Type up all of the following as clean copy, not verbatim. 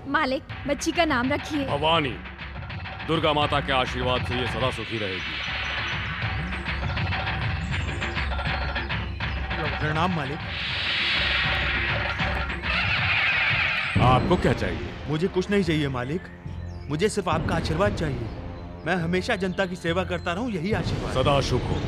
मालिक, बच्ची का नाम रखिए। भवानी। दुर्गा माता के आशीर्वाद से ये सदा सुखी रहेगी। प्रणाम मालिक। आपको क्या चाहिए? मुझे कुछ नहीं चाहिए मालिक, मुझे सिर्फ आपका आशीर्वाद चाहिए। मैं हमेशा जनता की सेवा करता रहूं, यही आशीर्वाद। सदा शुभ हो।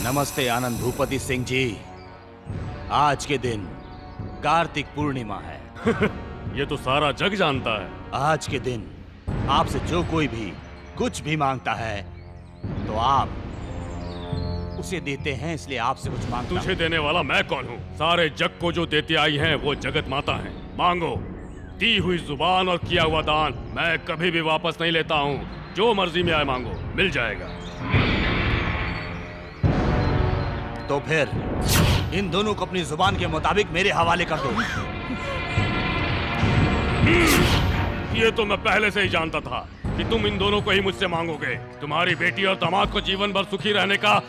नमस्ते आनंद भूपति सिंह जी। आज के दिन कार्तिक पूर्णिमा है। ये तो सारा जग जानता है। आज के दिन आपसे जो कोई भी कुछ भी मांगता है तो आप उसे देते हैं, इसलिए आपसे कुछ मांगता तुझे देने वाला मैं कौन हूँ? सारे जग को जो देती आई हैं वो जगत माता है। मांगो। दी हुई जुबान और किया हुआ दान मैं कभी भी वापस नहीं लेता हूँ। जो मर्जी में आए मांगो, मिल जाएगा। तो फिर इन दोनों को अपनी जुबान के मुताबिक मेरे हवाले कर दो। ये तो मैं पहले से ही जानता था कि तुम इन दोनों को ही मुझसे मांगोगे। तुम्हारी बेटी और दामाद को जीवन भर सुखी रहने का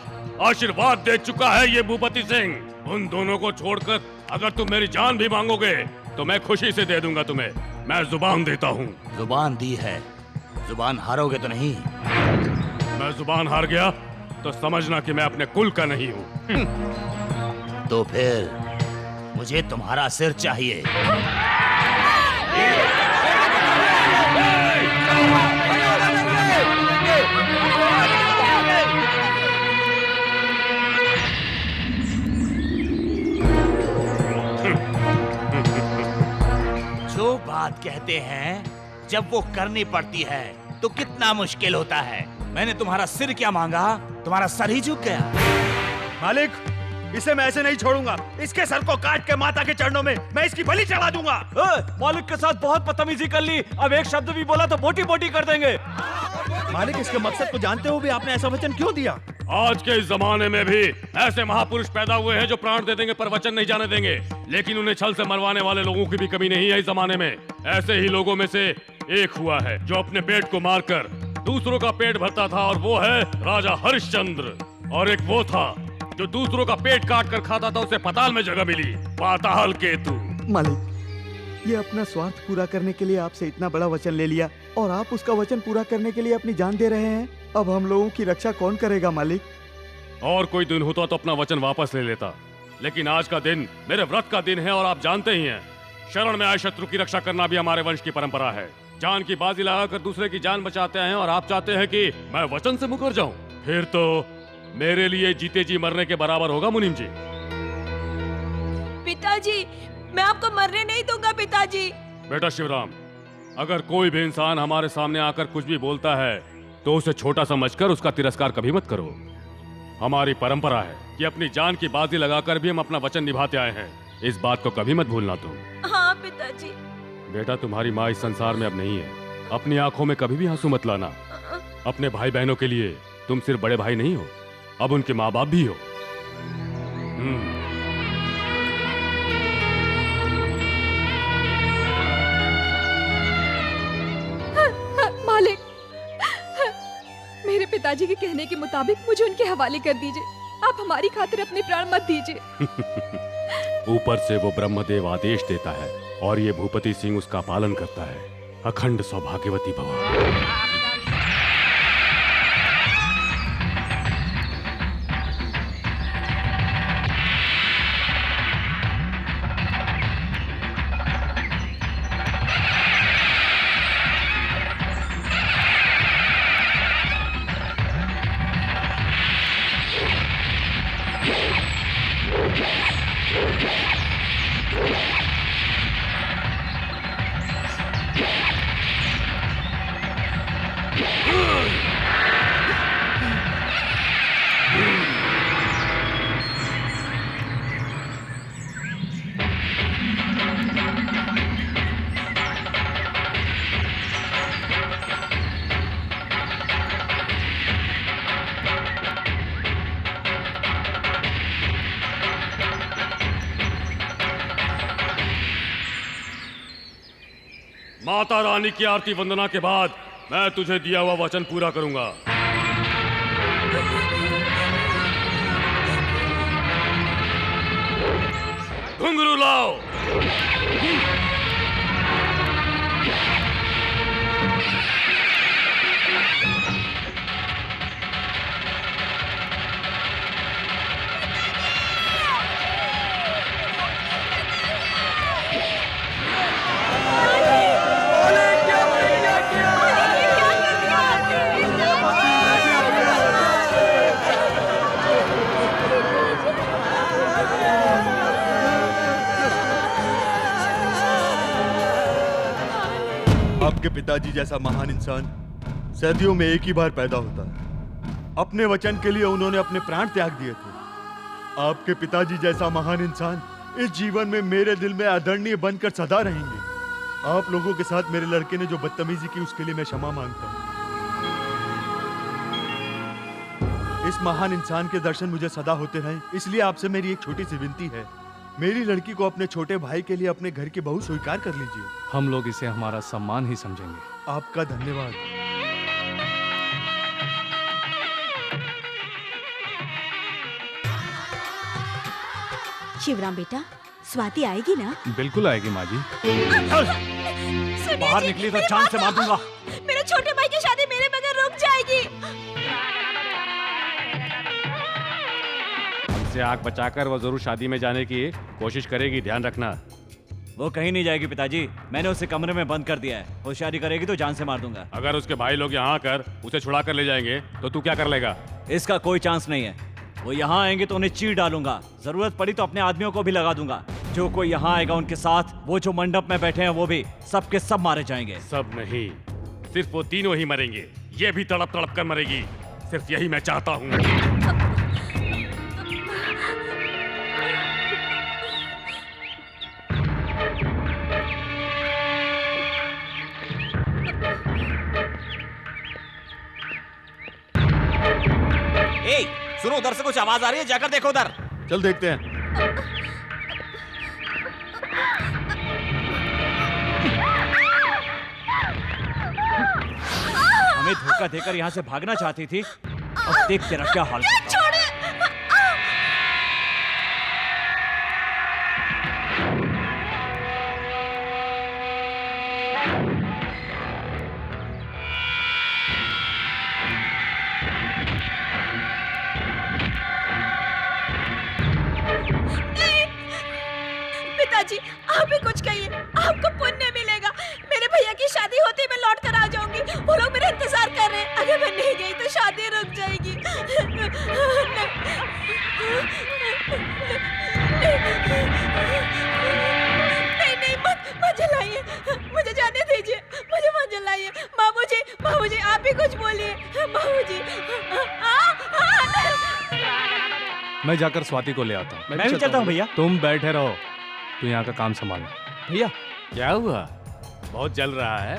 आशीर्वाद दे चुका है ये भूपति सिंह। उन दोनों को छोड़कर अगर तुम मेरी जान भी मांगोगे तो मैं खुशी से दे दूंगा तुम्हें। मैं जुबान देता हूँ। जुबान दी है, जुबान हारोगे तो नहीं। मैं जुबान हार गया तो समझना कि मैं अपने कुल का नहीं हूँ। तो फिर मुझे तुम्हारा सिर चाहिए। जो बात कहते हैं जब वो करनी पड़ती है तो कितना मुश्किल होता है। मैंने तुम्हारा सिर क्या मांगा, तुम्हारा सर ही झुक गया। मालिक, इसे मैं ऐसे नहीं छोड़ूंगा। इसके सर को काट के माता के चरणों में मैं इसकी बलि चढ़ा दूंगा। मालिक के साथ बहुत बदतमीजी कर ली, अब एक शब्द भी बोला तो बोटी बोटी कर देंगे। मालिक, इसके मकसद को जानते हुए भी आपने ऐसा वचन क्यों दिया? आज के इस जमाने में भी ऐसे महापुरुष पैदा हुए हैं जो प्राण दे देंगे पर वचन नहीं जाने देंगे। लेकिन उन्हें छल से मरवाने वाले लोगों की भी कमी नहीं है इस जमाने में। ऐसे ही लोगों में से एक हुआ है जो अपने पेट को मारकर दूसरों का पेट भरता था, और वो है राजा हरिश्चंद्र। और एक वो था जो दूसरों का पेट काट कर खाता था, उसे पाताल में जगह मिली, पाताल केतु। मालिक, ये अपना स्वार्थ पूरा करने के लिए आपसे इतना बड़ा वचन ले लिया और आप उसका वचन पूरा करने के लिए अपनी जान दे रहे हैं। अब हम लोगों की रक्षा कौन करेगा मालिक? और कोई दिन होता तो अपना वचन वापस ले लेता, लेकिन आज का दिन मेरे व्रत का दिन है और आप जानते ही हैं, शरण में आए शत्रु की रक्षा करना भी हमारे वंश की परंपरा है। जान की बाजी लगाकर दूसरे की जान बचाते हैं और आप चाहते हैं कि मैं वचन से मुकर जाऊं? फिर तो मेरे लिए जीते जी मरने के बराबर होगा मुनीम जी। पिताजी, मैं आपको मरने नहीं दूंगा पिताजी। बेटा शिवराम, अगर कोई भी इंसान हमारे सामने आकर कुछ भी बोलता है तो उसे छोटा समझकर उसका तिरस्कार कभी मत करो। हमारी परंपरा है कि अपनी जान की बाजी लगाकर भी हम अपना वचन निभाते आए हैं। इस बात को कभी मत भूलना तुम। हाँ पिताजी। बेटा, तुम्हारी माँ इस संसार में अब नहीं है। अपनी आंखों में कभी भी आंसू मत लाना। अपने भाई बहनों के लिए तुम सिर्फ बड़े भाई नहीं हो, अब उनके माँ बाप भी हो। मालिक, मेरे पिताजी के कहने के मुताबिक मुझे उनके हवाले कर दीजिए। आप हमारी खातिर अपने प्राण मत दीजिए। ऊपर से वो ब्रह्मदेव आदेश देता है और ये भूपति सिंह उसका पालन करता है। अखंड सौभाग्यवती भव। माता रानी की आरती वंदना के बाद मैं तुझे दिया हुआ वचन पूरा करूंगा। घुंघरू लाओ। आपके पिताजी जैसा महान इंसान सदियों में एक ही बार पैदा होता है। अपने वचन के लिए उन्होंने अपने प्राण त्याग दिए थे। आपके पिताजी जैसा महान इंसान इस जीवन में मेरे दिल में आदरणीय बनकर सदा रहेंगे। आप लोगों के साथ मेरे लड़के ने जो बदतमीजी की उसके लिए मैं क्षमा मांगता हूँ। इस महान इंसान के दर्शन मुझे सदा होते रहें, इसलिए आपसे मेरी एक छोटी सी विनती है। मेरी लड़की को अपने छोटे भाई के लिए अपने घर की बहू स्वीकार कर लीजिए। हम लोग इसे हमारा सम्मान ही समझेंगे। आपका धन्यवाद। शिवराम बेटा, स्वाति आएगी ना? बिल्कुल आएगी माँ जी। सुनिए बाहर जी, निकली तो मेरी जान बात से मार दूंगा। मेरे छोटे भाई की शादी मेरे बगैर रुक जाएगी। हमसे आंख बचाकर वो जरूर शादी में जाने की कोशिश करेगी, ध्यान रखना। वो कहीं नहीं जाएगी पिताजी, मैंने उसे कमरे में बंद कर दिया है। वो शादी करेगी तो जान से मार दूंगा। अगर उसके भाई लोग यहाँ आकर उसे छुड़ा कर ले जाएंगे तो तू क्या कर लेगा? इसका कोई चांस नहीं है। वो यहाँ आएंगे तो उन्हें चीर डालूंगा, जरूरत पड़ी तो अपने आदमियों को भी लगा दूंगा। जो कोई यहाँ आएगा उनके साथ, वो जो मंडप में बैठे हैं वो भी सब के सब मारे जाएंगे। सब नहीं, सिर्फ वो तीनों ही मरेंगे। ये भी तड़प तड़प कर मरेगी। सिर्फ यही मैं चाहता हूँ। ए, सुनो, उधर से कुछ आवाज आ रही है, जाकर देखो उधर। चल देखते हैं। हमें धोखा देकर यहाँ से भागना चाहती थी, अब देख तेरा क्या हाल करता हूं। पिताजी, आप ही कुछ कहिए, आपको पुण्य मिलेगा। मेरे भैया की शादी होती मैं लौट कर आ जाऊंगी। वो लोग मेरा इंतजार कर रहे हैं। अगर मैं नहीं गई तो शादी रुक जाएगी। नहीं नहीं, मत जलाइए, मुझे जाने दीजिए, मुझे मत जलाइए। बाबूजी, बाबूजी, आप ही कुछ बोलिए। बाबूजी, मैं जाकर स्वाति को ले आता हूँ। मैं भी चलता हूँ भैया। तुम बैठे रहो, तू यहाँ का काम संभालो। भैया, क्या हुआ? बहुत जल रहा है?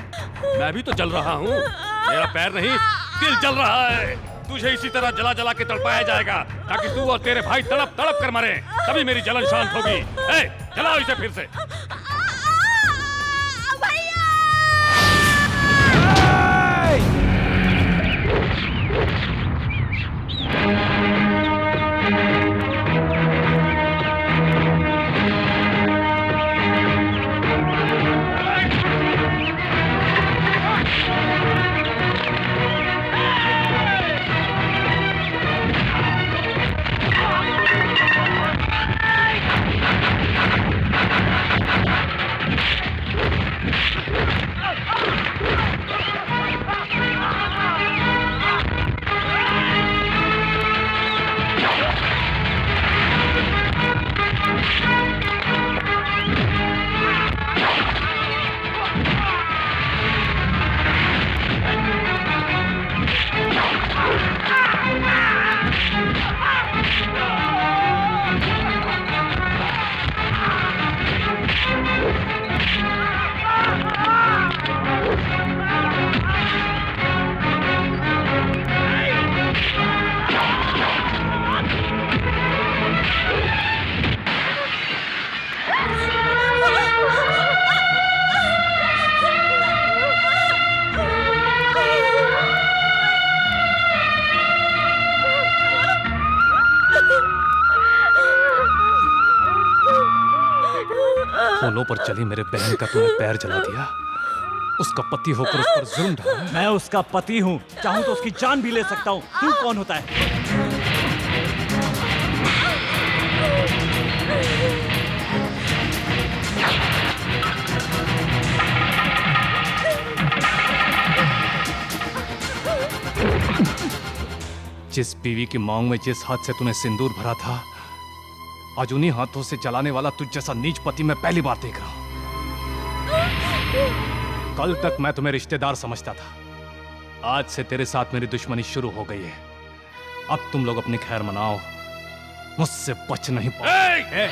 मैं भी तो जल रहा हूँ। मेरा पैर नहीं, दिल जल रहा है। तुझे इसी तरह जला जला के तड़पाया जाएगा ताकि तू और तेरे भाई तड़प तड़प कर मरे। तभी मेरी जलन शांत होगी। ए, जलाओ इसे फिर से। बलों पर चली मेरे बहन का तूने पैर जला दिया। उसका पति होकर उस पर जुल्म ढाया। मैं उसका पति हूँ, चाहूँ तो उसकी जान भी ले सकता हूँ। तू कौन होता है? जिस बीवी की मांग में जिस हाथ से तूने सिंदूर भरा था, आज उन्हीं हाथों से जलाने वाला तुझ जैसा नीच पति मैं पहली बार देख रहा हूं। कल तक मैं तुम्हें रिश्तेदार समझता था, आज से तेरे साथ मेरी दुश्मनी शुरू हो गई है। अब तुम लोग अपनी खैर मनाओ, मुझसे बच नहीं पाओगे।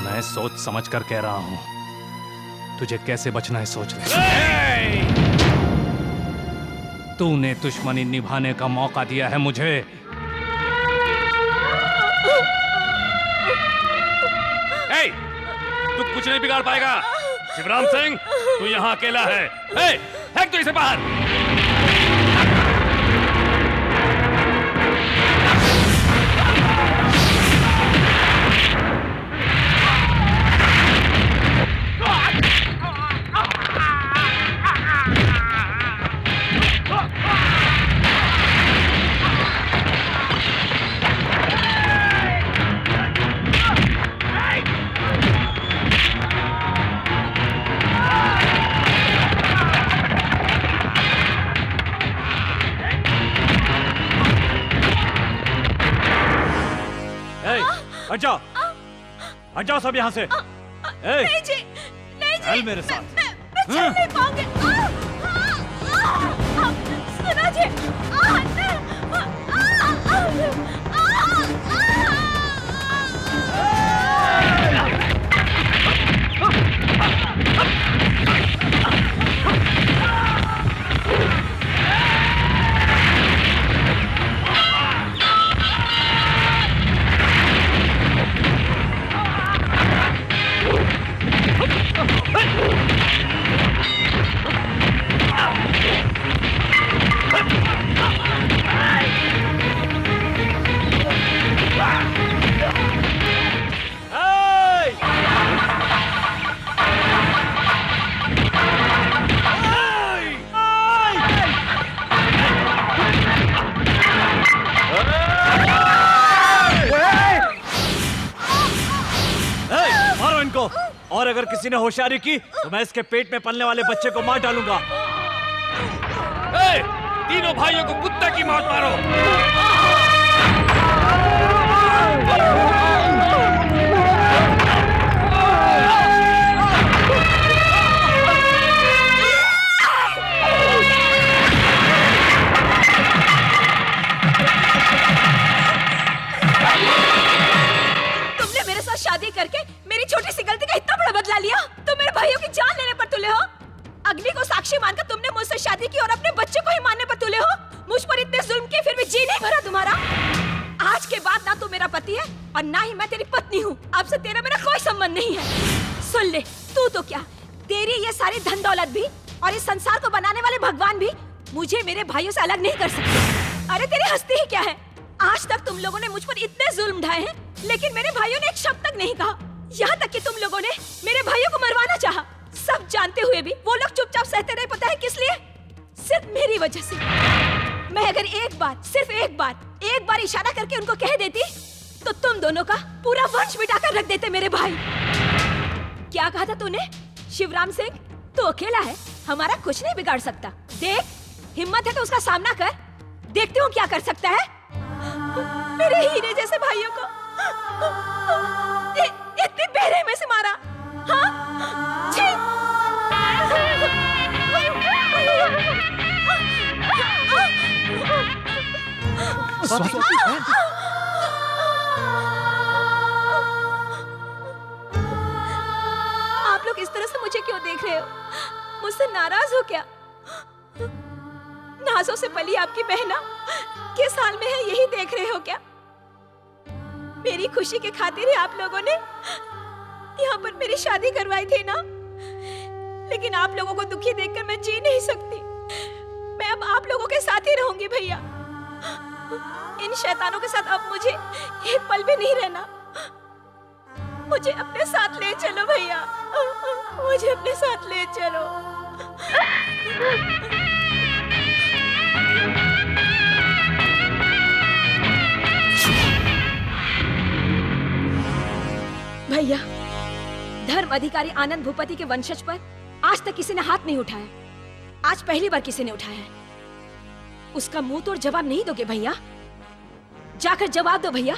मैं सोच समझ कर कह रहा हूं, तुझे कैसे बचना है सोच ले। तूने दुश्मनी निभाने का मौका दिया है मुझे। तू कुछ नहीं बिगाड़ पाएगा। शिवराम सिंह, तू यहाँ अकेला है। फेंक तो इसे बाहर। हट जाओ, हट जाओ सब यहाँ से। नहीं जी, नहीं जी, चल मेरे साथ। मैं चल नहीं पाऊंगी। सुनो जी, और अगर किसी ने होशियारी की तो मैं इसके पेट में पलने वाले बच्चे को मार डालूंगा। तीनों भाइयों को कुत्ते की मौत मारो। तुमने मेरे साथ शादी करके मेरी छोटी सी गलती का इतना बड़ा बदला लिया। तुम मेरे भाइयों की जान लेने पर तुले हो। अग्नि को साक्षी मानकर तुमने मुझसे शादी की और अपने बच्चे को ही मारने पर तुले हो। मुझ पर इतने जुल्म किए फिर भी जी नहीं भरा तुम्हारा। आज के बाद ना तू मेरा पति है और ना ही मैं तेरी पत्नी हूँ। अब से तेरा मेरा कोई संबंध नहीं है। सुन ले, तू तो क्या, तेरी ये सारी धन दौलत भी और इस संसार को बनाने वाले भगवान भी मुझे मेरे भाइयों से अलग नहीं कर सकते। अरे तेरी हस्ती ही क्या है? आज तक तुम लोगों ने मुझ पर इतने जुल्म ढाए हैं, लेकिन मेरे भाइयों ने एक शब्द तक नहीं कहा। यहाँ तक कि तुम लोगों ने मेरे भाइयों को मरवाना चाहा। सब जानते हुए भी वो लोग चुपचाप सहते रहे। पता है किस लिए? सिर्फ मेरी वजह से। मैं अगर एक बार, सिर्फ एक बार इशारा करके उनको कह देती तो तुम दोनों का पूरा वंश मिटाकर रख देते मेरे भाई। क्या कहा था तूने? शिवराम सिंह, तू अकेला है, हमारा कुछ नहीं बिगाड़ सकता। देख, हिम्मत है तो उसका सामना कर, देखते हो क्या कर सकता है। मेरे हीरे जैसे भाइयों को इतनी बेरहमी से मारा। हाँ? छी! आप लोग इस तरह से मुझे क्यों देख रहे हो? मुझसे नाराज हो क्या? नाजों से पली आपकी बहना किस हाल में है यही देख रहे हो क्या? मेरी खुशी के खातिर ही आप लोगों ने यहाँ पर मेरी शादी करवाई थी ना? लेकिन आप लोगों को दुखी देखकर मैं जी नहीं सकती। मैं अब आप लोगों के साथ ही रहूंगी भैया। इन शैतानों के साथ अब मुझे एक पल भी नहीं रहना। मुझे अपने साथ ले चलो भैया, मुझे अपने साथ ले चलो। भैया, धर्म अधिकारी आनंद भूपति के वंशज पर आज तक किसी ने हाथ नहीं उठाया। आज पहली बार किसी ने उठाया है। उसका मुंह तोड़ जवाब नहीं दोगे भैया? जाकर जवाब दो भैया,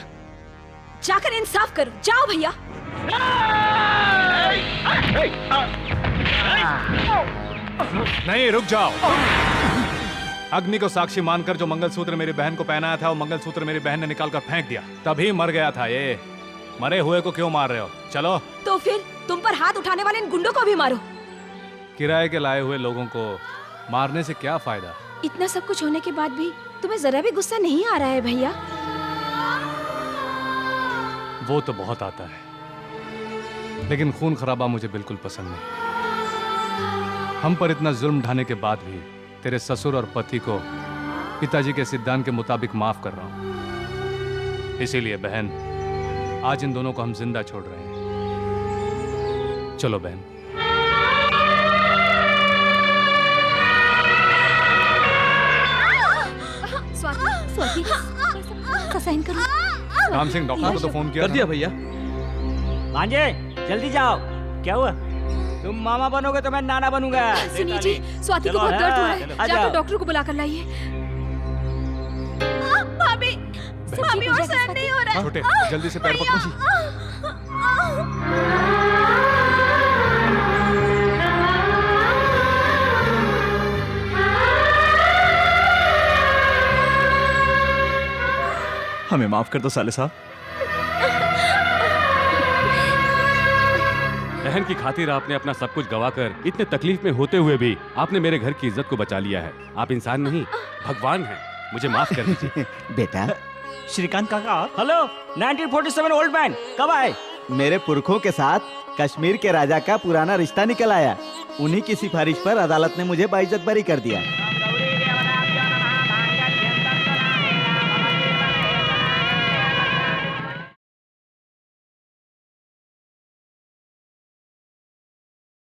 जाकर इंसाफ करो, जाओ भैया। नहीं, रुक जाओ। अग्नि को साक्षी मानकर जो मंगलसूत्र मेरी बहन को पहनाया था, वो मंगलसूत्र मेरी बहन ने निकालकर फेंक दिया, तभी मर गया था ये। मरे हुए को क्यों मार रहे हो? चलो। तो फिर तुम पर हाथ उठाने वाले इन गुंडों को भी मारो। किराए के लाए हुए लोगों को मारने से क्या फायदा? इतना सब कुछ होने के बाद भी तुम्हें जरा भी गुस्सा नहीं आ रहा है भैया? वो तो बहुत आता है, लेकिन खून खराबा मुझे बिल्कुल पसंद नहीं। हम पर इतना जुल्म ढाने के बाद भी तेरे ससुर और पति को पिताजी के सिद्धांत के मुताबिक माफ कर रहा हूं। इसीलिए बहन, आज इन दोनों को हम जिंदा छोड़ रहे हैं। चलो बहन। स्वाति, साइन करो। राम सिंह, डॉक्टर को तो फोन किया कर दिया भैया। भांजे, जल्दी जाओ। क्या हुआ? तुम मामा बनोगे तो मैं नाना बनूंगा। सुनिए जी, स्वाति को बहुत दर्द हो रहा है, जाकर डॉक्टर को बुलाकर लाइए। भाभी, भाभी और सहन नहीं हो रहा है। छोटे, जल्दी से पैर पकड़ो। हमें माफ कर दो साले साहब। बहन की खातिर आपने अपना सब कुछ गवाकर इतने तकलीफ में होते हुए भी आपने मेरे घर की इज्जत को बचा लिया है। आप इंसान नहीं, भगवान हैं। मुझे माफ कर दीजिए। बेटा, श्रीकांत काका। हेलो, 1947 ओल्ड मैन, कब आए? मेरे पुरखों के साथ कश्मीर के राजा का पुराना रिश्ता निकल आया। उन्हीं की सिफारिश पर अदालत ने मुझे बाइज्जत बरी कर दिया।